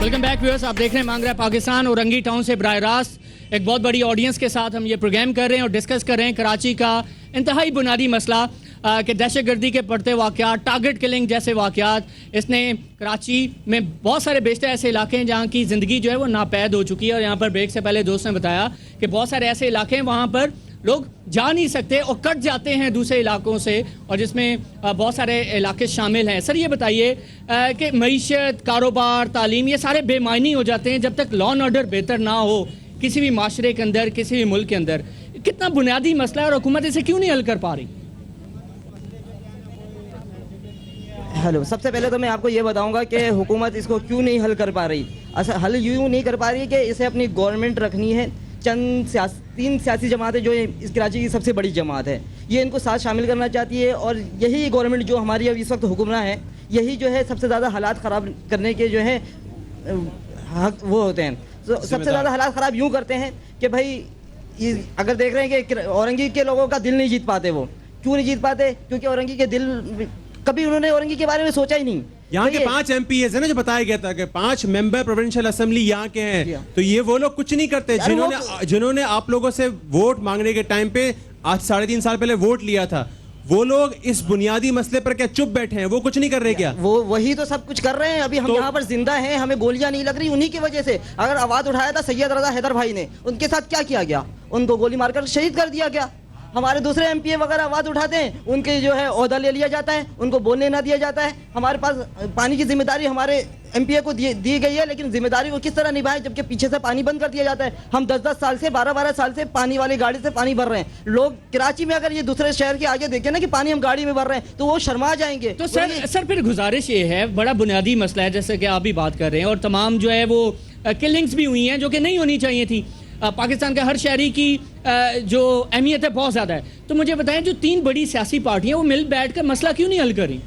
Welcome back viewers, आप देख रहे हैं मांग रहा है पाकिस्तान और रंगी टाउन से बराह रास्त एक बहुत बड़ी ऑडियंस के साथ हम ये प्रोग्राम कर रहे हैं और डिस्कस कर रहे हैं कराची का इंतहाई बुनियादी मसला कि दहशतगर्दी के बढ़ते वाक़यात, टारगेट किलिंग जैसे वाक़यात। इसने कराची में बहुत सारे बेशतर ऐसे इलाके हैं जहाँ की ज़िंदगी जो है वो नापैद हो चुकी है। और यहाँ पर ब्रेक से पहले दोस्त ने बताया कि बहुत सारे ऐसे इलाके हैं वहाँ पर लोग जा नहीं सकते और कट जाते हैं दूसरे इलाकों से, और जिसमें बहुत सारे इलाके शामिल हैं। सर ये बताइए कि मईशत, कारोबार, तालीम ये सारे बेमायनी हो जाते हैं जब तक लॉ एंड ऑर्डर बेहतर ना हो किसी भी माशरे के अंदर, किसी भी मुल्क के अंदर। कितना बुनियादी मसला है और हुकूमत इसे क्यों नहीं हल कर पा रही? हेलो, सबसे पहले तो मैं आपको ये बताऊंगा कि हुकूमत इसको क्यों नहीं हल कर पा रही। हल यूँ नहीं कर पा रही कि इसे अपनी गवर्नमेंट रखनी है। तीन सियासी जमातें जो इस कराची की सबसे बड़ी जमात है, ये इनको साथ शामिल करना चाहती है। और यही गवर्नमेंट जो हमारी अब इस वक्त हुक्मरान है, यही जो है सबसे ज़्यादा हालात ख़राब करने के जो है वो होते हैं। तो सबसे ज़्यादा हालात ख़राब यूँ करते हैं कि भाई अगर देख रहे हैं कि औरंगी के लोगों का दिल नहीं जीत पाते। वो क्यों नहीं जीत पाते? क्योंकि औरंगी के दिल, कभी उन्होंने औरंगी के बारे में सोचा ही नहीं। यहाँ के 5 MPs है ना, जो बताया गया था कि 5 मेंबर प्रोविंशियल असेंबली यहाँ के हैं, तो ये वो लोग कुछ नहीं करते जिन्होंने आप लोगों से वोट मांगने के टाइम पे आज 3.5 साल पहले वोट लिया था। वो लोग इस बुनियादी मसले पर क्या चुप बैठे हैं? वो कुछ नहीं कर रहे क्या? वो वही तो सब कुछ कर रहे हैं। अभी हम यहाँ पर जिंदा हैं, हमें गोलियां नहीं लग रही उन्हीं की वजह से। अगर आवाज उठाया था सैयद रजा हैदर भाई ने, उनके साथ क्या किया गया? उनको गोली मारकर शहीद कर दिया गया। हमारे दूसरे MPA वगैरह आवाज़ उठाते हैं, उनके जो है ओहदा ले लिया जाता है, उनको बोलने ना दिया जाता है। हमारे पास पानी की जिम्मेदारी हमारे MPA को दी गई है, लेकिन जिम्मेदारी वो किस तरह निभाए जबकि पीछे से पानी बंद कर दिया जाता है। हम 10-10 साल से, 12-12 साल से पानी वाली गाड़ी से पानी भर रहे हैं। लोग कराची में अगर ये दूसरे शहर के आगे देखें ना कि पानी हम गाड़ी में भर रहे हैं, तो वो शर्मा जाएंगे। तो सर फिर गुजारिश ये है, बड़ा बुनियादी मसला है जैसे कि आप भी बात कर रहे हैं, और तमाम जो है वो किलिंग्स भी हुई हैं जो कि नहीं होनी चाहिए थी। पाकिस्तान का हर शहरी की जो अहमियत है बहुत ज़्यादा है। तो मुझे बताएं, जो 3 बड़ी सियासी पार्टियां वो मिल बैठ कर मसला क्यों नहीं हल करी?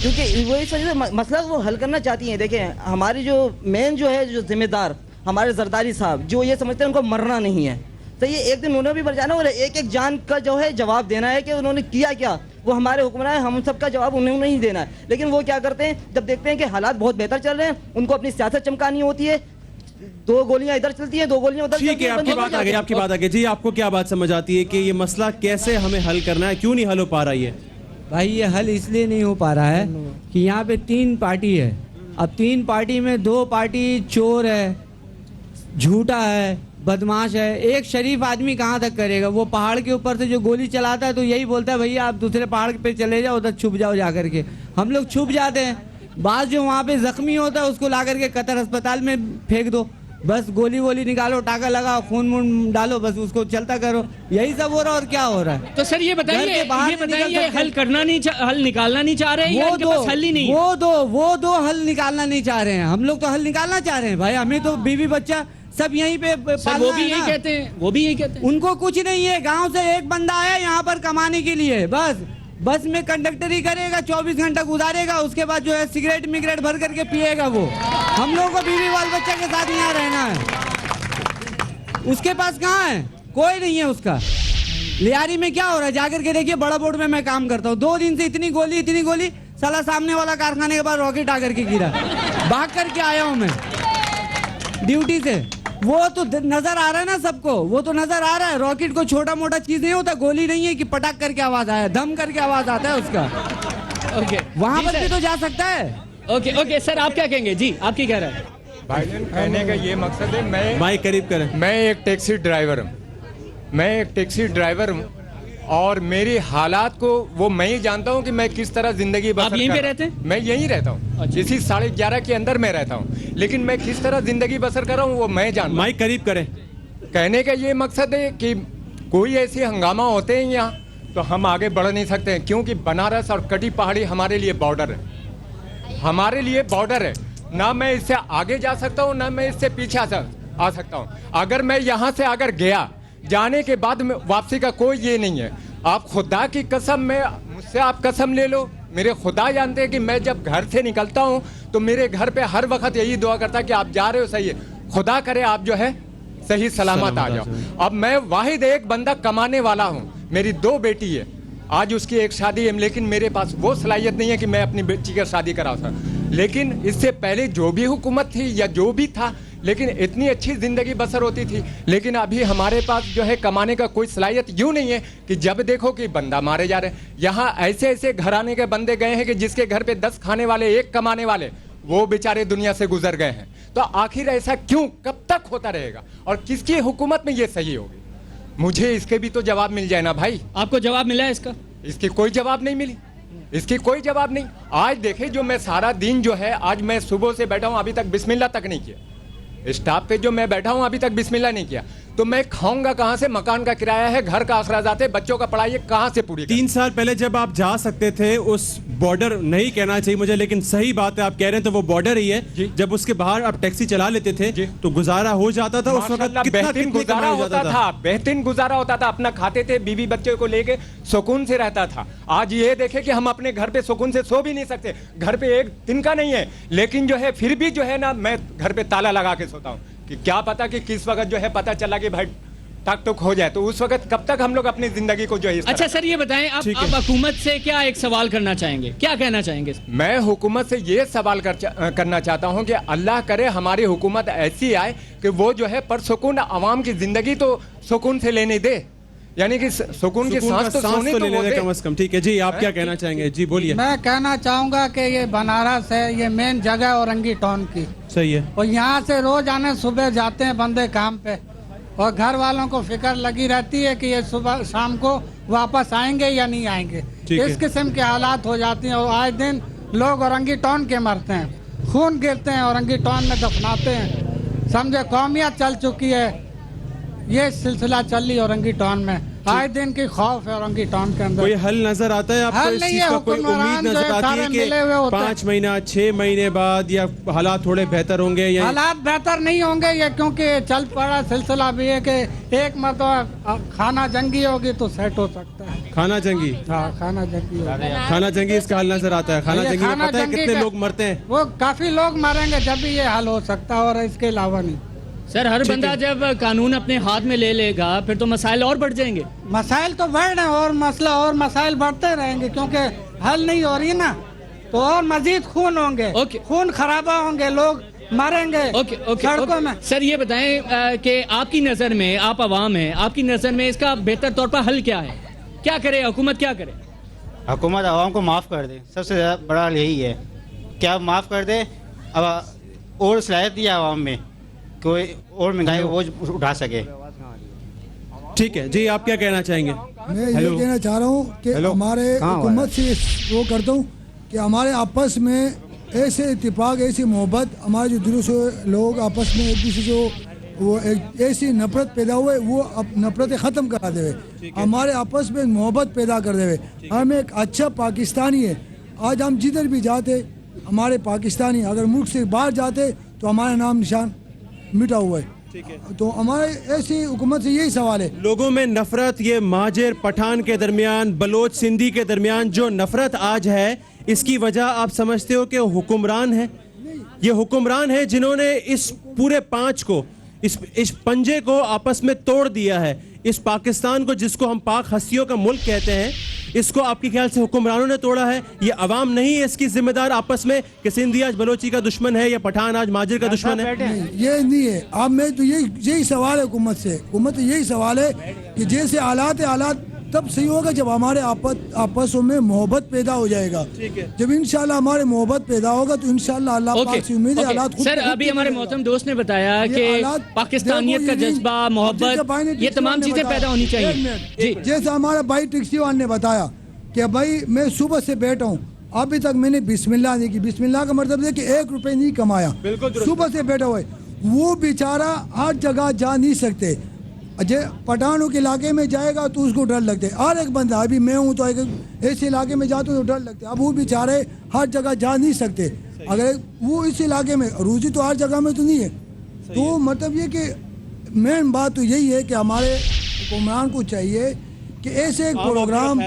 क्योंकि वो इस वजह से मसला वो हल करना चाहती हैं। देखें, हमारी जो मेन जो है जो जिम्मेदार हमारे जरदारी साहब, जो ये समझते हैं उनको मरना नहीं है, तो ये एक दिन उन्होंने भी मर जाना और एक जान का जो है जवाब देना है कि उन्होंने किया क्या। वो हमारे हुक्मरान है, हम सबका जवाब उन्हें नहीं देना है। लेकिन वो क्या करते हैं, जब देखते हैं कि हालात बहुत बेहतर चल रहे हैं, उनको अपनी सियासत चमकानी होती है। 2 गोलियां इधर चलती हैं, 2 गोलियां उधर। ठीक है, आपकी बात आ गई जी। आपको क्या बात समझ आती है कि ये मसला कैसे हमें हल करना है? क्यों नहीं हल हो पा रहा है? भाई ये हल इसलिए नहीं हो पा रहा है कि यहाँ पे 3 पार्टी है। अब 3 पार्टी में 2 पार्टी चोर है, झूठा है, बदमाश है। एक शरीफ आदमी कहाँ तक करेगा? वो पहाड़ के ऊपर से जो गोली चलाता है तो यही बोलता है भैया आप दूसरे पहाड़ पे चले जाओ, उधर छुप जाओ जा करके। हम लोग छुप जाते हैं। बाद जो वहाँ पे जख्मी होता है उसको ला करके कतर अस्पताल में फेंक दो, बस गोली वोली निकालो, टाका लगाओ, खून वून डालो, बस उसको चलता करो। यही सब हो रहा है। और क्या हो रहा है? तो सर ये बताइए हल करना नहीं, हल निकालना नहीं चाह रहे हैं, इनके पास हल ही नहीं? वो दो हल निकालना नहीं चाह रहे हैं। हम लोग तो हल निकालना चाह रहे हैं भाई। हमें तो बीवी बच्चा सब यहीं पे पालना है। वो भी यही कहते हैं, उनको कुछ नहीं है। गाँव से एक बंदा आया यहाँ पर कमाने के लिए, बस में कंडक्टरी करेगा, 24 घंटा गुजारेगा, उसके बाद जो है सिगरेट मिगरेट भर करके पिएगा वो। हम लोगों को बीवी बाल बच्चा के साथ यहाँ रहना है। उसके पास कहाँ है? कोई नहीं है उसका। लियारी में क्या हो रहा है जाकर के देखिए। बड़ा बोर्ड में मैं काम करता हूँ, 2 दिन से इतनी गोली साला सामने वाला कारखाने के बाद रॉकेट आकर के गिरा। भाग करके आया हूँ मैं ड्यूटी से। वो तो नजर आ रहा है ना सबको, वो तो नजर आ रहा है। रॉकेट को छोटा मोटा चीज नहीं होता, गोली नहीं है कि पटाख करके आवाज आया, दम करके आवाज आता है उसका। ओके, वहां पर भी तो जा सकता है। ओके सर, आप क्या कहेंगे जी? आप की कह रहे हैं? भाईजान, कहने का ये मकसद है, मैं करीब करें, मैं एक टैक्सी ड्राइवर हूँ और मेरी हालात को वो मैं ही जानता हूँ कि मैं किस तरह जिंदगी बसर। आप यहीं पे रहते हैं? मैं यहीं रहता हूँ। अच्छा। इसी 11:30 के अंदर मैं रहता हूँ, लेकिन मैं किस तरह जिंदगी बसर कर रहा हूँ वो मैं जानता हूँ। माइक करीब करें। कहने का ये मकसद है कि कोई ऐसी हंगामा होते हैं यहाँ तो हम आगे बढ़ नहीं सकते हैं, क्योंकि बनारस और कटी पहाड़ी हमारे लिए बॉर्डर है। ना मैं इससे आगे जा सकता हूँ, ना मैं इससे पीछे आ सकता हूँ। अगर मैं यहाँ से अगर गया, जाने के बाद में वापसी का कोई ये नहीं है। आप खुदा की कसम, मुझसे आप कसम ले लो, मेरे खुदा जानते हैं कि मैं जब घर से निकलता हूँ तो मेरे घर पे हर वक्त यही दुआ करता है कि आप जा रहे हो सही है, खुदा करे आप जो है सही सलामत आ जाओ। अब मैं वाहिद एक बंदा कमाने वाला हूँ, मेरी 2 बेटी है, आज उसकी एक शादी है, लेकिन मेरे पास वो सलाहियत नहीं है कि मैं अपनी बेटी का शादी करा सकूँ। लेकिन इससे पहले जो भी हुकूमत थी या जो भी था, लेकिन इतनी अच्छी जिंदगी बसर होती थी। लेकिन अभी हमारे पास जो है कमाने का कोई सलाहियत यूं नहीं है कि जब देखो कि बंदा मारे जा रहे हैं। यहाँ ऐसे ऐसे घराने के बंदे गए हैं कि जिसके घर पे 10 खाने वाले 1 कमाने वाले, वो बेचारे दुनिया से गुजर गए हैं। तो आखिर ऐसा क्यों, कब तक होता रहेगा और किसकी हुकूमत में ये सही होगी? मुझे इसके भी तो जवाब मिल जाए ना भाई। आपको जवाब मिला है इसका? इसकी कोई जवाब नहीं मिली, इसकी कोई जवाब नहीं। आज देखे जो मैं सारा दिन जो है, आज मैं सुबह से बैठा हूं, अभी तक बिस्मिल्लाह तक नहीं किया। स्टाफ पे जो मैं बैठा हूं अभी तक बिस्मिल्लाह नहीं किया, तो मैं खाऊंगा कहां से? मकान का किराया है, घर का अखराजात है, बच्चों का पढ़ाई है, कहां से पूरी? 3 साल पहले जब आप जा सकते थे उस बॉर्डर, नहीं कहना चाहिए मुझे, लेकिन सही बात है आप कह रहे हैं, तो वो बॉर्डर ही है। जब उसके बाहर आप टैक्सी चला लेते थे तो गुजारा हो जाता था। उस वक्त बेहतरीन गुजारा होता था, बेहतरीन गुजारा होता था। अपना खाते थे, बीवी बच्चे को लेके सुकून से रहता था। आज ये देखे कि हम अपने घर पे सुकून से सो भी नहीं सकते। घर पे एक दिन का नहीं है, लेकिन जो है फिर भी जो है ना, मैं घर पे ताला लगा के सोता हूँ कि क्या पता कि किस वक्त जो है पता चला कि भाई टक टुक हो जाए, तो उस वक्त कब तक हम लोग अपनी जिंदगी को जो है। अच्छा सर, ये बताएं आप हुकूमत से क्या एक सवाल करना चाहेंगे, क्या कहना चाहेंगे? मैं हुकूमत से ये सवाल करना चाहता हूं कि अल्लाह करे हमारी हुकूमत ऐसी आए कि वो जो है परसुकून आवाम की जिंदगी तो सुकून से लेने दे, यानी कि सुकून की सांस तो सोने तो लेने दे कम से कम। ठीक है जी, आप क्या कहना चाहेंगे? जी बोलिए। मैं कहना चाहूंगा कि ये बनारस है, ये मेन जगह औरंगी टाउन की। सही है। और यहाँ से रोज आने सुबह जाते हैं बंदे काम पे, और घर वालों को फिक्र लगी रहती है कि ये सुबह शाम को वापस आएंगे या नहीं आएंगे। इस किस्म के हालात हो जाती हैं, और आए दिन लोग औरंगी टाउन के मरते हैं, खून गिरते हैं, औरंगी टाउन में दफनाते हैं। समझे कौमियत चल चुकी है, ये सिलसिला चल रही औरंगी टाउन में। आए दिन की खौफ है औरंगी टाउन के अंदर। कोई हल नजर आता है आपको? हल इस नहीं चीज है, का कोई उम्मीद नजर आती है कि 5 महीना 6 महीने बाद या हालात थोड़े बेहतर होंगे? या हालात बेहतर नहीं होंगे ये, क्योंकि चल पड़ा सिलसिला भी है कि एक मरतबा खाना जंगी होगी तो सेट हो सकता है। खाना जंगी? हाँ, खाना जंगी होगी। खाना जंगी इसका हल नजर आता है? खाना जंगी में पता है कितने लोग मरते हैं? वो काफी लोग मरेंगे, जब भी ये हल हो सकता है, और इसके अलावा नहीं। सर, हर बंदा जब कानून अपने हाथ में ले लेगा फिर तो मसाइल और बढ़ जाएंगे। मसाइल तो बढ़ रहे हैं, और मसला और मसाइल बढ़ते रहेंगे, क्योंकि हल नहीं हो रही ना, तो और मजीद खून होंगे, खून खराबा होंगे, लोग मरेंगे सड़कों में। सर ये बताएं कि आपकी नज़र में, आप अवाम हैं, आपकी नज़र में इसका बेहतर तौर पर हल क्या है? क्या करे हुकूमत, क्या करे? हुकूमत आवाम को माफ़ कर दे, सबसे ज़्यादा बड़ा यही है। क्या माफ़ कर दे, अब और सलाहियत दी आवाम में, कोई और महंगाई बोझ उठा सके। ठीक है जी, आप क्या कहना चाहेंगे? मैं ये कहना चाह रहा हूँ कि हमारे हुकूमत से वो करता हूँ कि हमारे आपस में ऐसे इत्तेफाक, ऐसी मोहब्बत, हमारे जो दिलों से लोग आपस में एक दूसरे से वो एक ऐसी नफरत पैदा हुए, वो अब नफरतें ख़त्म करा देवे, हमारे आपस में मोहब्बत पैदा कर देवे। हम एक अच्छा पाकिस्तानी है। आज हम जिधर भी जाते हमारे पाकिस्तानी, अगर मुल्क से बाहर जाते तो हमारा नाम निशान मिटा हुआ है। तो हमारे ऐसी हुकूमत से यही सवाल है। लोगों में नफरत, ये महाजिर पठान के दरमियान, बलोच सिंधी के दरमियान जो नफरत आज है, इसकी वजह आप समझते हो कि हुक्मरान है? ये हुक्मरान है जिन्होंने इस पूरे 5 को, इस पंजे को आपस में तोड़ दिया है। इस पाकिस्तान को, जिसको हम पाक हस्तियों का मुल्क कहते हैं, इसको आपके ख्याल से हुक्मरानों ने तोड़ा है? ये अवाम नहीं है इसकी जिम्मेदार आपस में कि सिंधी आज बलोची का दुश्मन है या पठान आज माजिर का दुश्मन है? ये नहीं है। अब मैं तो यही सवाल है हुकूमत से, हुकूमत यही सवाल है कि जैसे हालात तब सही होगा जब हमारे आपसों में मोहब्बत पैदा हो जाएगा। जब इंशाल्लाह हमारे मोहब्बत पैदा होगा तो इंशाल्लाह अल्लाह पाक से उम्मीद है हालात खुद। सर, अभी हमारे मोहतरम दोस्त ने बताया कि पाकिस्तानियत का जज्बा, मोहब्बत, ये तमाम चीजें पैदा होनी चाहिए। जैसे हमारा भाई टैक्सी वाले ने बताया कि भाई मैं सुबह से बैठा हूँ, अभी तक मैंने बिस्मिल्लाह नहीं की। बिस्मिल्लाह का मतलब है कि 1 रुपए नहीं कमाया, सुबह से बैठा हुआ है। वो बेचारा हर जगह जा नहीं सकते। पठानों के इलाके में जाएगा तो उसको डर लगता है। हर एक बंदा, अभी मैं हूँ तो ऐसे इलाके में जाता हूँ तो डर लगता है। अब वो बेचारे हर जगह जा नहीं सकते। अगर वो इस इलाके में, रोजी तो हर जगह में तो नहीं है। तो मतलब ये कि मेन बात तो यही है कि हमारे हुक्मरान को चाहिए कि ऐसे एक प्रोग्राम,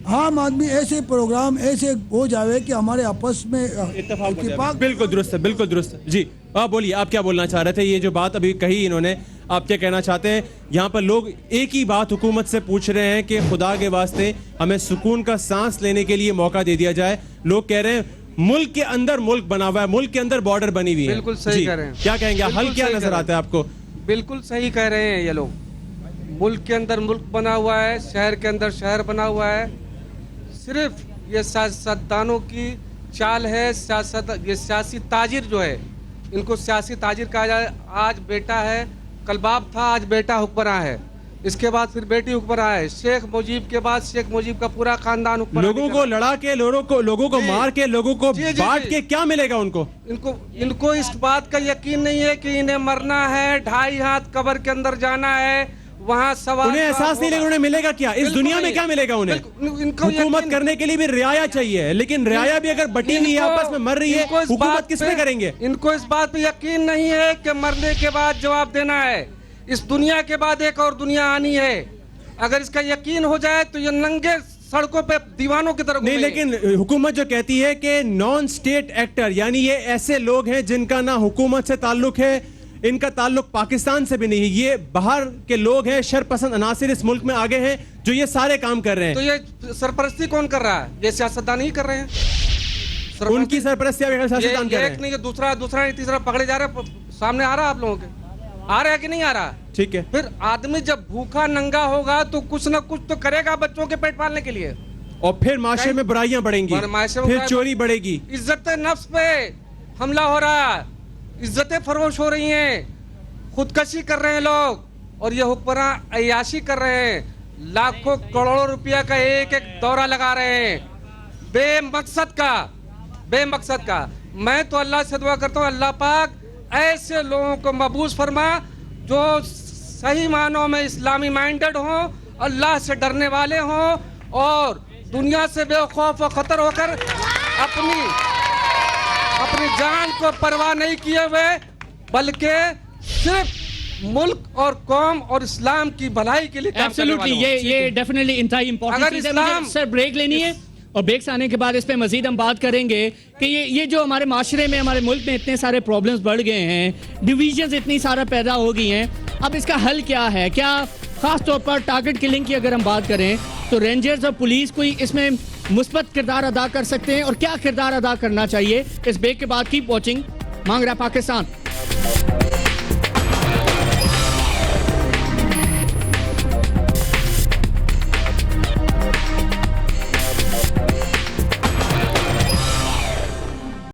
आम आदमी ऐसे प्रोग्राम ऐसे हो जाए कि हमारे आपस में इत्तेफाक। बिल्कुल दुरुस्त है, बिल्कुल दुरुस्त है। जी आप बोलिए, आप क्या बोलना चाह रहे थे? ये जो बात अभी कही इन्होंने, आप क्या कहना चाहते हैं? यहाँ पर लोग एक ही बात हुकूमत से पूछ रहे हैं कि खुदा के वास्ते हमें सुकून का सांस लेने के लिए मौका दे दिया जाए। लोग कह रहे हैं मुल्क के अंदर मुल्क बना हुआ है, मुल्क के अंदर बॉर्डर बनी हुई है। बिल्कुल सही जी, कह रहे हैं। क्या कहेंगे, हल बिल्कुल क्या सही नजर कह आता है आपको? बिल्कुल सही कह रहे हैं ये लोग। मुल्क के अंदर मुल्क बना हुआ है, शहर के अंदर शहर बना हुआ है। सिर्फ ये सियासतदानों की चाल है, ये सियासी ताजिर जो है, इनको सियासी ताजिर कहा जाए। आज बेटा है, कल बाप था, आज बेटा हुक्मरान है, इसके बाद फिर बेटी हुक्मरान है। शेख मुजीब के बाद शेख मुजीब का पूरा खानदान हुक्मरान। लोगों को लड़ा के, लोगों को मार के, लोगों को जी, जी, बांट जी। के क्या मिलेगा उनको? इनको इस बात का यकीन नहीं है कि इन्हें मरना है, 2.5 हाथ कब्र के अंदर जाना है, वहाँ सवाल। उन्हें एहसास नहीं, लेकिन उन्हें मिलेगा क्या इस दुनिया में? क्या मिलेगा उन्हें? इनको हुकूमत करने के लिए भी रियाया चाहिए, लेकिन रियाया भी अगर बटी हुई है, आपस में मर रही है, हुकूमत किस पे करेंगे? इनको इस बात पे यकीन नहीं है कि मरने के बाद जवाब देना है। इस दुनिया के बाद एक और दुनिया आनी है। अगर इसका यकीन हो जाए तो ये नंगे सड़कों पे दीवानों की तरह नहीं, लेकिन हुकूमत जो कहती है कि नॉन स्टेट एक्टर, यानी ये ऐसे लोग हैं जिनका ना हुकूमत से ताल्लुक है, इनका ताल्लुक पाकिस्तान से भी नहीं है, ये बाहर के लोग हैं, शरपसंद अनासिर इस मुल्क में आगे हैं जो ये सारे काम कर रहे हैं। तो ये सरपरस्ती कौन कर रहा है? ये सियासतदान ही कर रहे हैं। उनकी सरपरस्ती सियासतदान कर रहे एक नहीं, दूसरा नहीं, तीसरा पकड़े जा रहे, सामने आ रहा है आप लोगों के, आ रहा है कि नहीं आ रहा? ठीक है। फिर आदमी जब भूखा नंगा होगा तो कुछ ना कुछ तो करेगा बच्चों के पेट पालने के लिए, और फिर माशरे में बुराइयां बढ़ेंगी, फिर चोरी बढ़ेगी, इज्जत नफ्स पे हमला हो रहा है, इज्जतें फरोश हो रही हैं, खुदकशी कर रहे हैं लोग, और ये हुक्मरान अय्याशी कर रहे हैं। लाखों करोड़ों रुपया का एक एक दौरा लगा रहे हैं, बेमकसद का। मैं तो अल्लाह से दुआ करता हूँ, अल्लाह पाक ऐसे लोगों को मबूस फरमा जो सही मानों में इस्लामी माइंडेड हों, अल्लाह से डरने वाले हों, और दुनिया से बेखौफ और खतर होकर अपनी जान को परवाह नहीं किए हुए, बल्कि सिर्फ मुल्क और कौम और इस्लाम की भलाई के लिए काम करने वाले हों। ये डेफिनेटली इंतहाई इंपॉर्टेंट चीज है। मुझे सर ब्रेक लेनी है, और ब्रेक से आने के बाद इस पे मजीद हम बात करेंगे कि ये जो हमारे माशरे में, हमारे मुल्क में इतने सारे प्रॉब्लम्स बढ़ गए हैं, डिविजन्स इतनी सारा पैदा हो गई हैं, अब इसका हल क्या है? क्या खास तौर पर टारगेट किलिंग की अगर हम बात करें तो रेंजर्स और पुलिस कोई इसमें मुस्बत किरदार अदा कर सकते हैं, और क्या किरदार अदा करना चाहिए? इस ब्रेक के बाद कीप वॉचिंग मांग रहा पाकिस्तान।